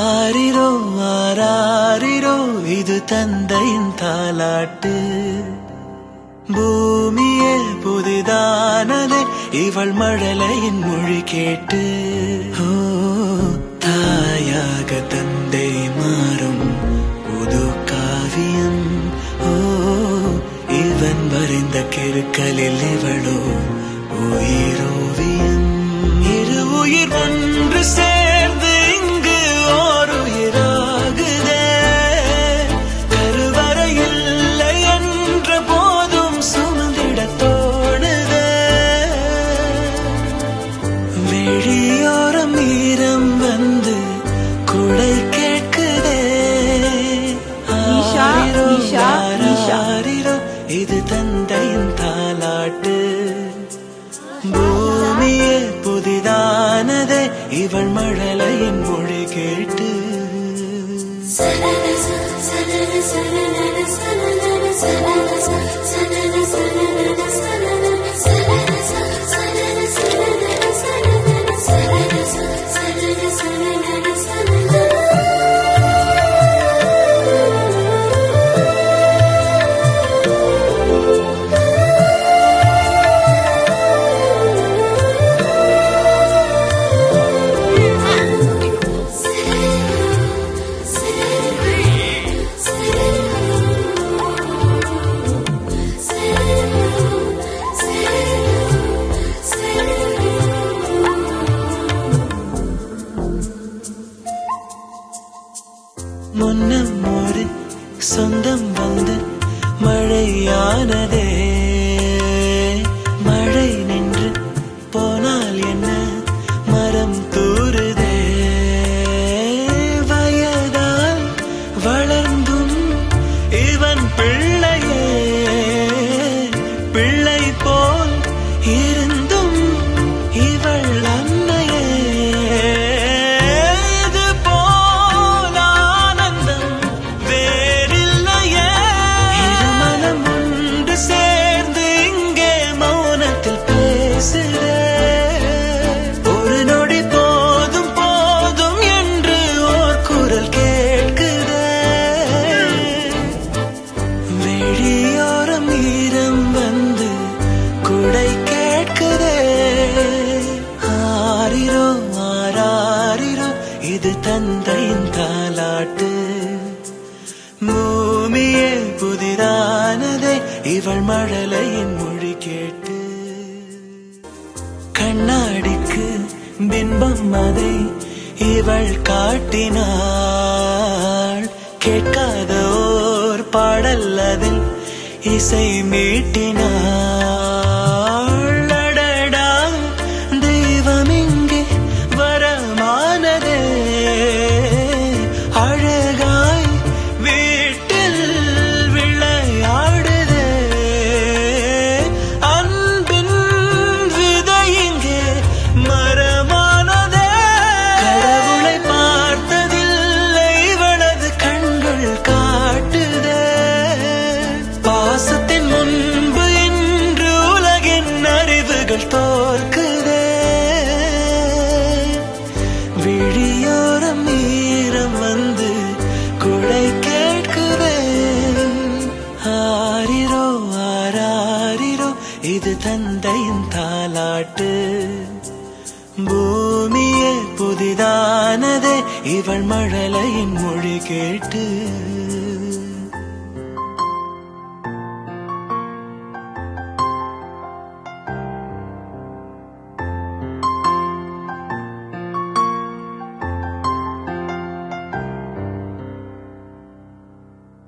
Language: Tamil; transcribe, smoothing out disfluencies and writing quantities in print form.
ஆரிரோ ஆராரிரோ இது தந்தையின் தாலாட்டு. பூமியே புதிதானதே இவள் மழலையின் மொழி கேட்டு. ஓ தாயாக தந்தை மாறும் புது காவியம். ஓ இவன் வரைந்த கிறுக்கலில் இவளோ உயிரோவியம். இரு உயிர் ஒன்று சேர்ந்து இங்கு ஓர் உயிராகுதே. கருவறை இல்லை என்ற போதும் சுமந்திட தோணுதே. வெளியோரம் ஈரம் வந்து குடை கேட்குதே. ஆரிரோ ஆராரிரோ இது தந்தையின் தாலாட்டு. பூமியே புதிதானதே இவள் மழலையின் மொழி கேட்டு. முன்னம் ஒரு சொந்தம் வந்து மழையானதே. மழை நின்று போனால் என்ன மரம் தூறுதே. வயதால் வளர்ந்தும் இவன் பிள்ளையே. பிள்ளை போல் இருந்தும் இவள் அன்னையே. ஒரு நொடி போதும் போதும் என்று ஓர் குரல் கேட்குதே. வெளியோரம் ஈரம் வந்து குடை கேட்குதே. ஆரிரோ ஆராரிரோ இது தந்தையின் தாலாட்டு. பூமியே புதிதானதே இவள் மழலையின் மொழி கேட்டு. கண்ணாடிக்கு பிம்பம் அதை இவள் காட்டினாள். கேட்காத ஓர் பாடல் அதில் இசை மீட்டினாள். அடடா தெய்வம் இங்கே வரமானதே. அழகாய் வீட்டில் விளையாடுதே. அன்பின் விதை இங்கே மரமானதே. கடவுளை பார்த்ததில்லை இவளது கண்கள் காட்டுதே. பாசத்தின் முன்பு இன்று உலகின் அறிவுகள் தோற்குதே. விழியோரம் ஈரம் வந்து குடை கேட்குதே. ஆரிரோ ஆராரிரோ இது தந்தையின் தாலாட்டு. பூமியே புதிதானதே இவள் மழலையின் மொழி கேட்டு.